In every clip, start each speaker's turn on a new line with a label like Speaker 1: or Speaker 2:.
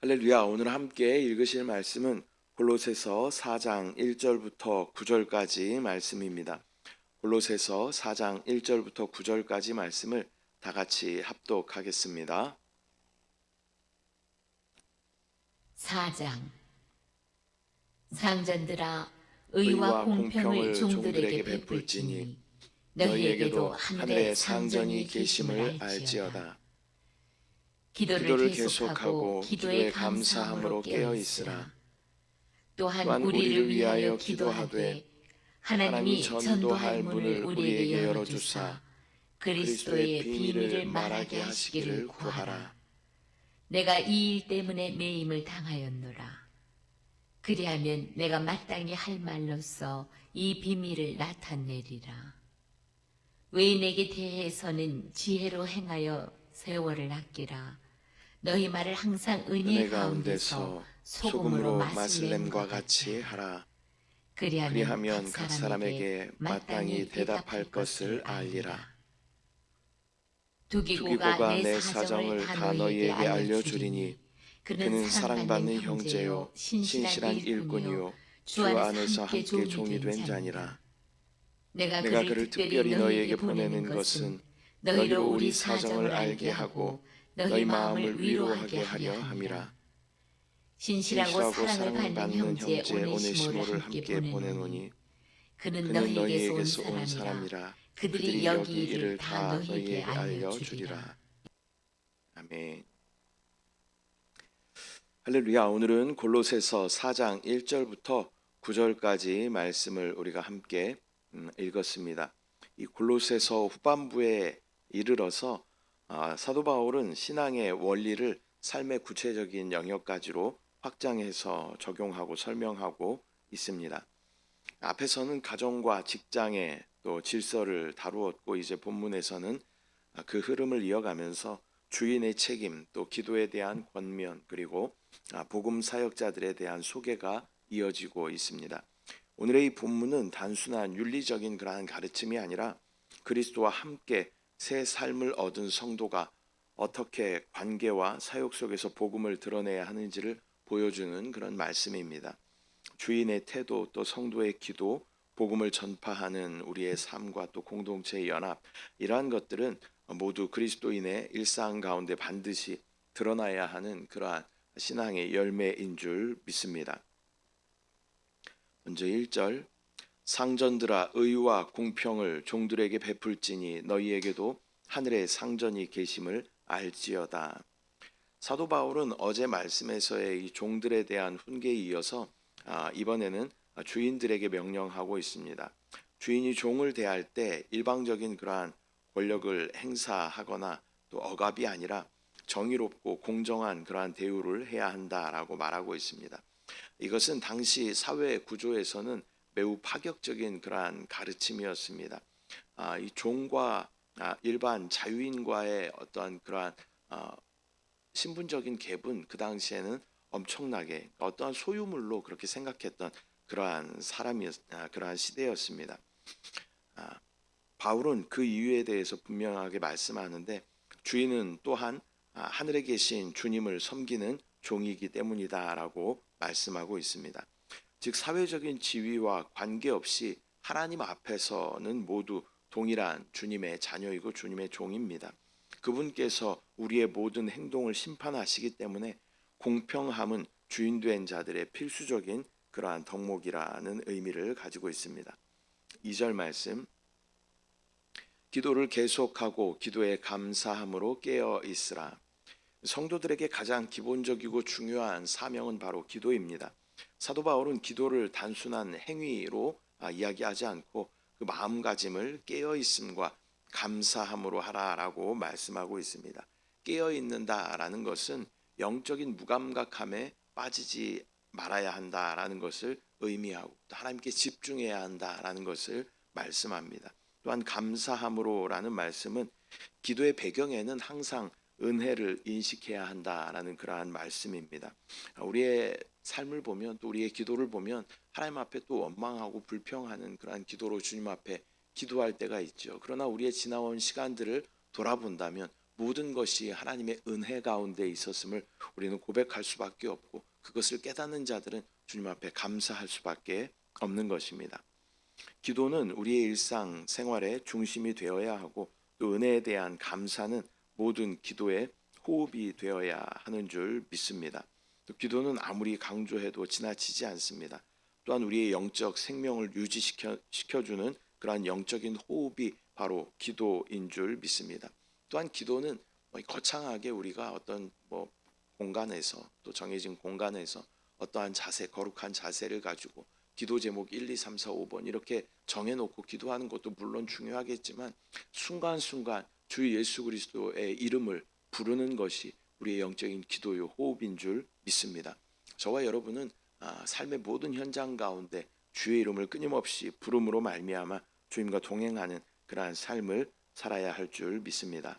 Speaker 1: 할렐루야. 오늘 함께 읽으실 말씀은 골로새서 4장 1절부터 9절까지 말씀입니다. 골로새서 4장 1절부터 9절까지 말씀을 다 같이 합독하겠습니다.
Speaker 2: 4장. 상전들아,
Speaker 1: 의와
Speaker 2: 의와 공평을 종들에게
Speaker 1: 베풀지니
Speaker 2: 베풀지니
Speaker 1: 너희에게도
Speaker 2: 너희에게도
Speaker 1: 하늘에
Speaker 2: 하늘에
Speaker 1: 상전이
Speaker 2: 상전이
Speaker 1: 계심을
Speaker 2: 계심을
Speaker 1: 알지어다.
Speaker 2: 알지어다.
Speaker 1: 기도를
Speaker 2: 기도를 계속하고 기도에 감사함으로 깨어 있으라. 또한 우리를 위하여 기도하되 하나님이 전도할 문을 우리에게 열어주사 그리스도의 비밀을 말하게 하시기를 구하라. 내가 이 일 때문에 매임을 당하였노라. 그리하면 내가 마땅히 할 말로써 이 비밀을 나타내리라. 왜 내게 대해서는 지혜로 행하여 세월을 아끼라. 너희 말을 항상 은혜 가운데서 소금으로 맛을 냄과 같이 하라.
Speaker 1: 그리하면 각 사람에게 마땅히 대답할 것을 알리라.
Speaker 2: 두기고가 내 사정을 다 너희에게 알려주리니 그는 사랑받는 형제요 신실한 일꾼이요 주 안에서 함께 종이 된 자니라. 내가 그를 특별히 너희에게 보내는 것은 너희로 우리 사정을 알게 하고 너희 마음을 위로하게 하려 함이라. 신실하고 사랑을 받는 형제 오네시모를 함께 보내노니 그는 너희에게서 온 사람이라. 그들이 여기 일을 다 너희에게 알려주리라.
Speaker 1: 아멘. 할렐루야. 오늘은 골로새서 4장 1절부터 9절까지 말씀을 우리가 함께 읽었습니다. 이 골로새서 후반부에 이르러서 사도 바울은 신앙의 원리를 삶의 구체적인 영역까지로 확장해서 적용하고 설명하고 있습니다. 앞에서는 가정과 직장의 또 질서를 다루었고, 이제 본문에서는 그 흐름을 이어가면서 주인의 책임, 또 기도에 대한 권면, 그리고 복음 사역자들에 대한 소개가 이어지고 있습니다. 오늘의 이 본문은 단순한 윤리적인 그러한 가르침이 아니라 그리스도와 함께 새 삶을 얻은 성도가 어떻게 관계와 사역 속에서 복음을 드러내야 하는지를 보여주는 그런 말씀입니다. 주인의 태도, 또 성도의 기도, 복음을 전파하는 우리의 삶과 또 공동체의 연합, 이러한 것들은 모두 그리스도인의 일상 가운데 반드시 드러나야 하는 그러한 신앙의 열매인 줄 믿습니다. 먼저 1절, 상전들아, 의와 공평을 종들에게 베풀지니 너희에게도 하늘에 상전이 계심을 알지어다. 사도 바울은 어제 말씀에서의 이 종들에 대한 훈계에 이어서 이번에는 주인들에게 명령하고 있습니다. 주인이 종을 대할 때 일방적인 그러한 권력을 행사하거나 또 억압이 아니라 정의롭고 공정한 그러한 대우를 해야 한다라고 말하고 있습니다. 이것은 당시 사회 구조에서는 매우 파격적인 그러한 가르침이었습니다. 이 종과 일반 자유인과의 어떠한 그러한 신분적인 갭은 그 당시에는 엄청나게 어떠한 소유물로 그렇게 생각했던 그러한 그러한 시대였습니다. 바울은 그 이유에 대해서 분명하게 말씀하는데, 주인은 또한 하늘에 계신 주님을 섬기는 종이기 때문이다라고 말씀하고 있습니다. 즉 사회적인 지위와 관계없이 하나님 앞에서는 모두 동일한 주님의 자녀이고 주님의 종입니다. 그분께서 우리의 모든 행동을 심판하시기 때문에 공평함은 주인된 자들의 필수적인 그러한 덕목이라는 의미를 가지고 있습니다. 2절 말씀, 기도를 계속하고 기도에 감사함으로 깨어 있으라. 성도들에게 가장 기본적이고 중요한 사명은 바로 기도입니다. 사도 바울은 기도를 단순한 행위로 이야기하지 않고 그 마음가짐을 깨어 있음과 감사함으로 하라라고 말씀하고 있습니다. 깨어 있는다라는 것은 영적인 무감각함에 빠지지 말아야 한다라는 것을 의미하고, 또 하나님께 집중해야 한다라는 것을 말씀합니다. 또한 감사함으로라는 말씀은 기도의 배경에는 항상 은혜를 인식해야 한다라는 그러한 말씀입니다. 우리의 삶을 보면, 또 우리의 기도를 보면 하나님 앞에 또 원망하고 불평하는 그러한 기도로 주님 앞에 기도할 때가 있죠. 그러나 우리의 지나온 시간들을 돌아본다면 모든 것이 하나님의 은혜 가운데 있었음을 우리는 고백할 수밖에 없고, 그것을 깨닫는 자들은 주님 앞에 감사할 수밖에 없는 것입니다. 기도는 우리의 일상 생활의 중심이 되어야 하고, 또 은혜에 대한 감사는 모든 기도의 호흡이 되어야 하는 줄 믿습니다. 또 기도는 아무리 강조해도 지나치지 않습니다. 또한 우리의 영적 생명을 유지시켜주는 그러한 영적인 호흡이 바로 기도인 줄 믿습니다. 또한 기도는 거창하게 우리가 어떤 공간에서, 또 정해진 공간에서 어떠한 자세, 거룩한 자세를 가지고 기도 제목 1, 2, 3, 4, 5번 이렇게 정해놓고 기도하는 것도 물론 중요하겠지만, 순간순간 주 예수 그리스도의 이름을 부르는 것이 우리의 영적인 기도의 호흡인 줄 믿습니다. 저와 여러분은 삶의 모든 현장 가운데 주의 이름을 끊임없이 부름으로 말미암아 주님과 동행하는 그러한 삶을 살아야 할 줄 믿습니다.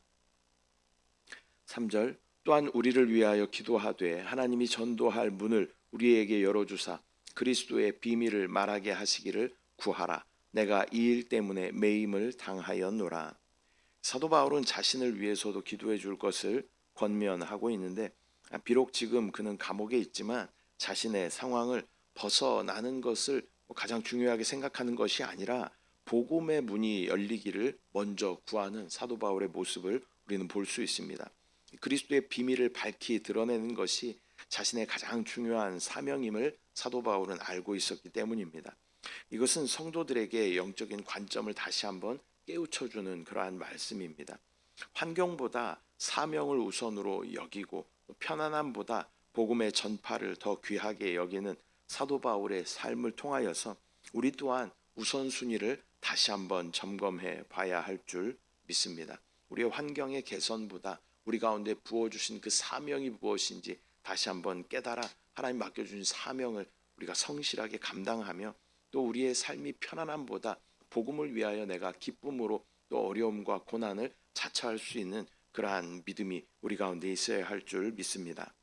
Speaker 1: 3절, 또한 우리를 위하여 기도하되 하나님이 전도할 문을 우리에게 열어주사 그리스도의 비밀을 말하게 하시기를 구하라. 내가 이 일 때문에 매임을 당하였노라. 사도 바울은 자신을 위해서도 기도해 줄 것을 권면하고 있는데, 비록 지금 그는 감옥에 있지만 자신의 상황을 벗어나는 것을 가장 중요하게 생각하는 것이 아니라 복음의 문이 열리기를 먼저 구하는 사도 바울의 모습을 우리는 볼 수 있습니다. 그리스도의 비밀을 밝히 드러내는 것이 자신의 가장 중요한 사명임을 사도 바울은 알고 있었기 때문입니다. 이것은 성도들에게 영적인 관점을 다시 한번 깨우쳐주는 그러한 말씀입니다. 환경보다 사명을 우선으로 여기고 편안함보다 복음의 전파를 더 귀하게 여기는 사도 바울의 삶을 통하여서 우리 또한 우선순위를 다시 한번 점검해 봐야 할 줄 믿습니다. 우리의 환경의 개선보다 우리 가운데 부어주신 그 사명이 무엇인지 다시 한번 깨달아 하나님 맡겨주신 사명을 우리가 성실하게 감당하며, 또 우리의 삶이 편안함보다 복음을 위하여 내가 기쁨으로 또 어려움과 고난을 자처할 수 있는 그러한 믿음이 우리 가운데 있어야 할 줄 믿습니다.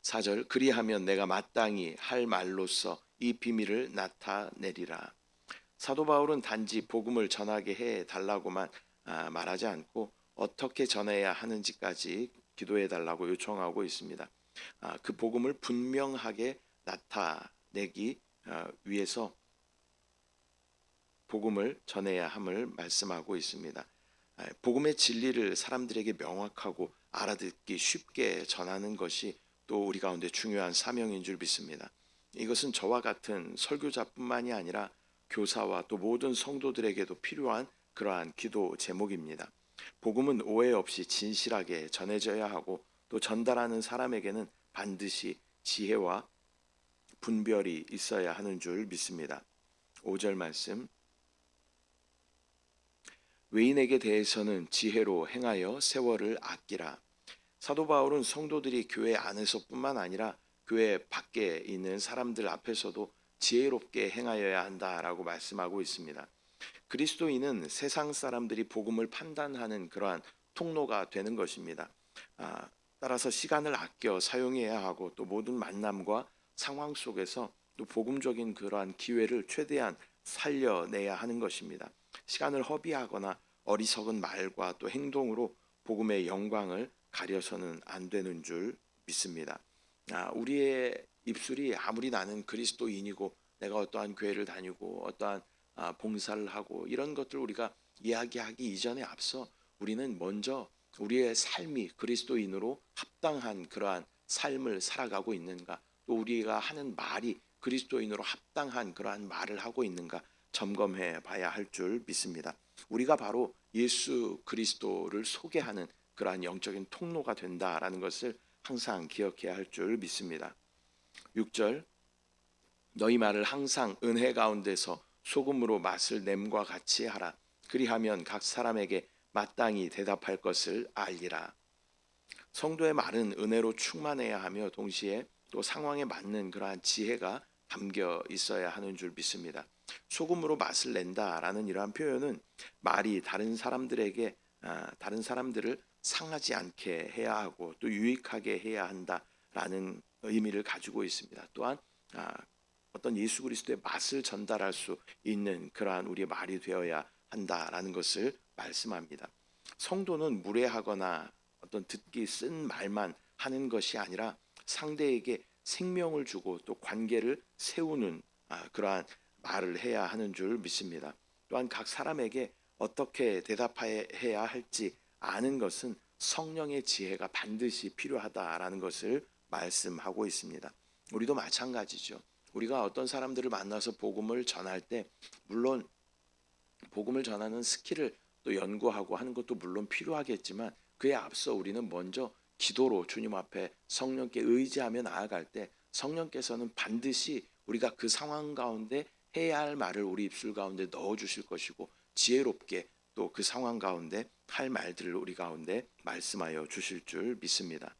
Speaker 1: 4절, 그리하면 내가 마땅히 할 말로써 이 비밀을 나타내리라. 사도 바울은 단지 복음을 전하게 해달라고만 말하지 않고 어떻게 전해야 하는지까지 기도해 달라고 요청하고 있습니다. 그 복음을 분명하게 나타내기 위해서 복음을 전해야 함을 말씀하고 있습니다. 복음의 진리를 사람들에게 명확하고 알아듣기 쉽게 전하는 것이 또 우리 가운데 중요한 사명인 줄 믿습니다. 이것은 저와 같은 설교자뿐만이 아니라 교사와 또 모든 성도들에게도 필요한 그러한 기도 제목입니다. 복음은 오해 없이 진실하게 전해져야 하고, 또 전달하는 사람에게는 반드시 지혜와 분별이 있어야 하는 줄 믿습니다. 5절 말씀, 외인에게 대해서는 지혜로 행하여 세월을 아끼라. 사도 바울은 성도들이 교회 안에서뿐만 아니라 교회 밖에 있는 사람들 앞에서도 지혜롭게 행하여야 한다라고 말씀하고 있습니다. 그리스도인은 세상 사람들이 복음을 판단하는 그러한 통로가 되는 것입니다. 따라서 시간을 아껴 사용해야 하고, 또 모든 만남과 상황 속에서 또 복음적인 그러한 기회를 최대한 살려내야 하는 것입니다. 시간을 허비하거나 어리석은 말과 또 행동으로 복음의 영광을 가려서는 안 되는 줄 믿습니다. 우리의 입술이 아무리 나는 그리스도인이고 내가 어떠한 교회를 다니고 어떠한 봉사를 하고 이런 것들 우리가 이야기하기 이전에 앞서 우리는 먼저 우리의 삶이 그리스도인으로 합당한 그러한 삶을 살아가고 있는가, 또 우리가 하는 말이 그리스도인으로 합당한 그러한 말을 하고 있는가 점검해 봐야 할 줄 믿습니다. 우리가 바로 예수 그리스도를 소개하는 그러한 영적인 통로가 된다라는 것을 항상 기억해야 할 줄 믿습니다. 6절, 너희 말을 항상 은혜 가운데서 소금으로 맛을 냄과 같이 하라. 그리하면 각 사람에게 마땅히 대답할 것을 알리라. 성도의 말은 은혜로 충만해야 하며 동시에 또 상황에 맞는 그러한 지혜가 담겨 있어야 하는 줄 믿습니다. 소금으로 맛을 낸다라는 이러한 표현은 말이 다른 사람들을 상하지 않게 해야 하고 또 유익하게 해야 한다라는 의미를 가지고 있습니다. 또한 어떤 예수 그리스도의 맛을 전달할 수 있는 그러한 우리의 말이 되어야 한다라는 것을 말씀합니다. 성도는 무례하거나 어떤 듣기 쓴 말만 하는 것이 아니라 상대에게 생명을 주고 또 관계를 세우는 그러한 말을 해야 하는 줄 믿습니다. 또한 각 사람에게 어떻게 대답해야 할지 아는 것은 성령의 지혜가 반드시 필요하다라는 것을 말씀하고 있습니다. 우리도 마찬가지죠. 우리가 어떤 사람들을 만나서 복음을 전할 때 물론 복음을 전하는 스킬을 또 연구하고 하는 것도 물론 필요하겠지만 그에 앞서 우리는 먼저 기도로 주님 앞에 성령께 의지하며 나아갈 때 성령께서는 반드시 우리가 그 상황 가운데 해야 할 말을 우리 입술 가운데 넣어 주실 것이고 지혜롭게 또 그 상황 가운데 할 말들을 우리 가운데 말씀하여 주실 줄 믿습니다.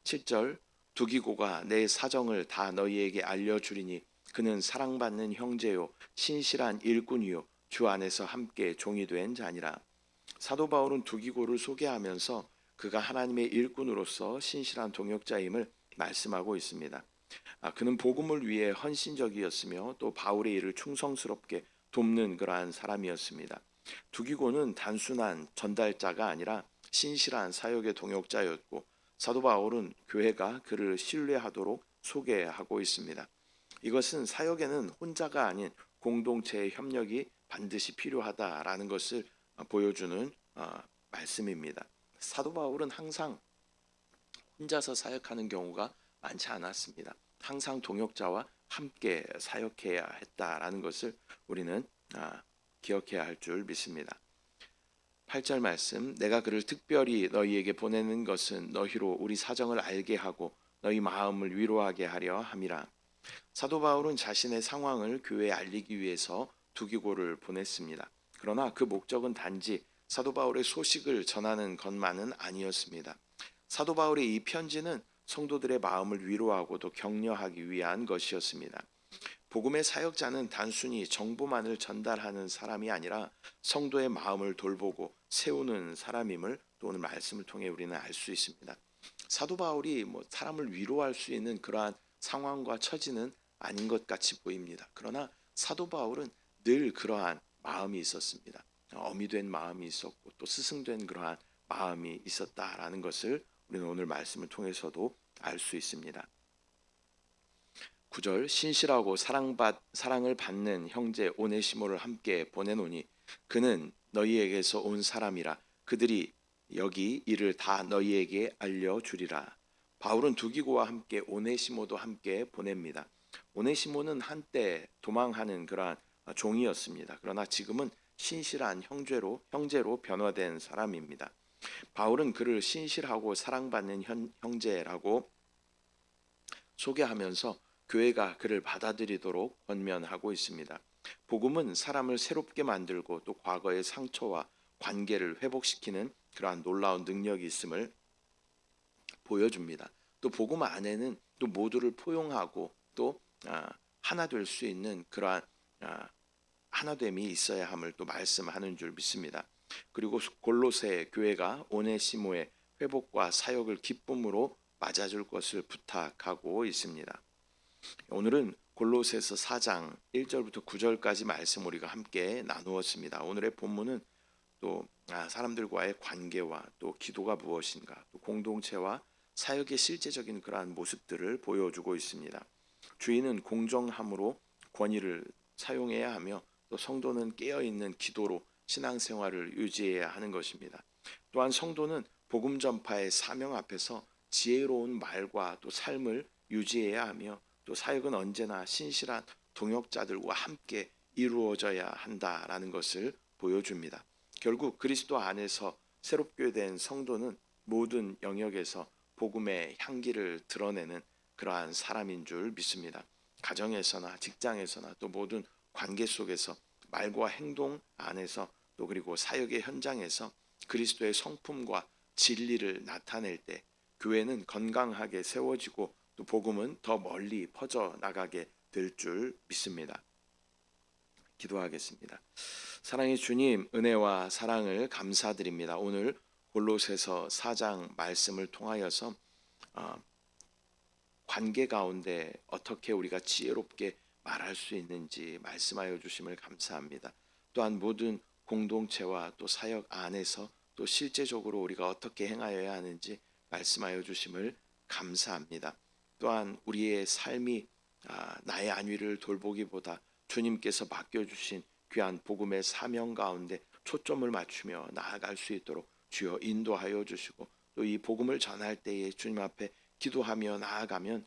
Speaker 1: 7절 두기고가 내 사정을 다 너희에게 알려주리니 그는 사랑받는 형제요 신실한 일꾼이요 주 안에서 함께 종이 된 자니라. 사도 바울은 두기고를 소개하면서 그가 하나님의 일꾼으로서 신실한 동역자임을 말씀하고 있습니다. 그는 복음을 위해 헌신적이었으며 또 바울의 일을 충성스럽게 돕는 그러한 사람이었습니다. 두기고는 단순한 전달자가 아니라 신실한 사역의 동역자였고 사도 바울은 교회가 그를 신뢰하도록 소개하고 있습니다. 이것은 사역에는 혼자가 아닌 공동체의 협력이 반드시 필요하다라는 것을 보여주는 말씀입니다. 사도 바울은 항상 혼자서 사역하는 경우가 많지 않았습니다. 항상 동역자와 함께 사역해야 했다라는 것을 우리는 기억해야 할 줄 믿습니다. 8절 말씀 내가 그를 특별히 너희에게 보내는 것은 너희로 우리 사정을 알게 하고 너희 마음을 위로하게 하려 함이라. 사도 바울은 자신의 상황을 교회에 알리기 위해서 두기고를 보냈습니다. 그러나 그 목적은 단지 사도 바울의 소식을 전하는 것만은 아니었습니다. 사도 바울의 이 편지는 성도들의 마음을 위로하고 또 격려하기 위한 것이었습니다. 복음의 사역자는 단순히 정보만을 전달하는 사람이 아니라 성도의 마음을 돌보고 세우는 사람임을 또 오늘 말씀을 통해 우리는 알 수 있습니다. 사도 바울이 사람을 위로할 수 있는 그러한 상황과 처지는 아닌 것 같이 보입니다. 그러나 사도 바울은 늘 그러한 마음이 있었습니다. 어미 된 마음이 있었고 또 스승된 그러한 마음이 있었다라는 것을 우리는 오늘 말씀을 통해서도 알 수 있습니다. 9절 신실하고 사랑을 받는 형제 오네시모를 함께 보내노니 그는 너희에게서 온 사람이라 그들이 여기 이를 다 너희에게 알려주리라. 바울은 두기고와 함께 오네시모도 함께 보냅니다. 오네시모는 한때 도망하는 그러한 종이었습니다. 그러나 지금은 신실한 형제로 변화된 사람입니다. 바울은 그를 신실하고 사랑받는 형제라고 소개하면서 교회가 그를 받아들이도록 권면하고 있습니다. 복음은 사람을 새롭게 만들고 또 과거의 상처와 관계를 회복시키는 그러한 놀라운 능력이 있음을 보여줍니다. 또 복음 안에는 또 모두를 포용하고 또 하나 될 수 있는 그러한 하나됨이 있어야 함을 또 말씀하는 줄 믿습니다. 그리고 골로새 교회가 오네시모의 회복과 사역을 기쁨으로 맞아줄 것을 부탁하고 있습니다. 오늘은 골로새서 4장 1절부터 9절까지 말씀 우리가 함께 나누었습니다. 오늘의 본문은 또 사람들과의 관계와 또 기도가 무엇인가, 또 공동체와 사역의 실제적인 그러한 모습들을 보여주고 있습니다. 주인은 공정함으로 권위를 사용해야 하며 또 성도는 깨어있는 기도로 신앙생활을 유지해야 하는 것입니다. 또한 성도는 복음 전파의 사명 앞에서 지혜로운 말과 또 삶을 유지해야 하며 또 사역은 언제나 신실한 동역자들과 함께 이루어져야 한다라는 것을 보여줍니다. 결국 그리스도 안에서 새롭게 된 성도는 모든 영역에서 복음의 향기를 드러내는 그러한 사람인 줄 믿습니다. 가정에서나 직장에서나 또 모든 관계 속에서 말과 행동 안에서 또 그리고 사역의 현장에서 그리스도의 성품과 진리를 나타낼 때 교회는 건강하게 세워지고 또 복음은 더 멀리 퍼져 나가게 될 줄 믿습니다. 기도하겠습니다. 사랑의 주님, 은혜와 사랑을 감사드립니다. 오늘 골로새서 4장 말씀을 통하여서 관계 가운데 어떻게 우리가 지혜롭게 말할 수 있는지 말씀하여 주심을 감사합니다. 또한 모든 공동체와 또 사역 안에서 또 실제적으로 우리가 어떻게 행하여야 하는지 말씀하여 주심을 감사합니다. 또한 우리의 삶이 나의 안위를 돌보기보다 주님께서 맡겨주신 귀한 복음의 사명 가운데 초점을 맞추며 나아갈 수 있도록 주여 인도하여 주시고, 또 이 복음을 전할 때에 주님 앞에 기도하며 나아가면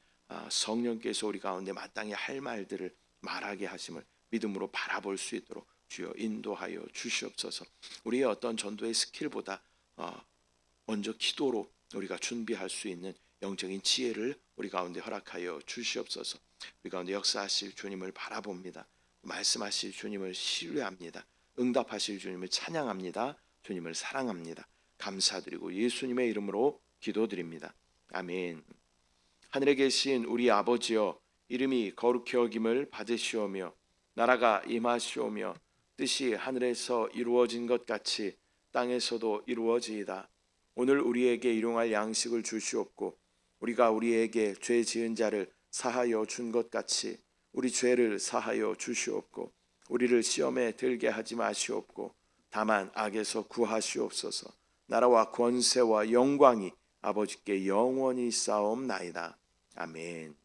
Speaker 1: 성령께서 우리 가운데 마땅히 할 말들을 말하게 하심을 믿음으로 바라볼 수 있도록 주여 인도하여 주시옵소서. 우리의 어떤 전도의 스킬보다 먼저 기도로 우리가 준비할 수 있는 영적인 지혜를 우리 가운데 허락하여 주시옵소서. 우리 가운데 역사하실 주님을 바라봅니다. 말씀하실 주님을 신뢰합니다. 응답하실 주님을 찬양합니다. 주님을 사랑합니다. 감사드리고 예수님의 이름으로 기도드립니다. 아멘. 하늘에 계신 우리 아버지여, 이름이 거룩히 여김을 받으시오며 나라가 임하시오며 뜻이 하늘에서 이루어진 것 같이 땅에서도 이루어지이다. 오늘 우리에게 일용할 양식을 주시옵고 우리가 우리에게 죄 지은 자를 사하여 준 것 같이 우리 죄를 사하여 주시옵고 우리를 시험에 들게 하지 마시옵고 다만 악에서 구하시옵소서. 나라와 권세와 영광이 아버지께 영원히 쌓옵나이다. 아멘.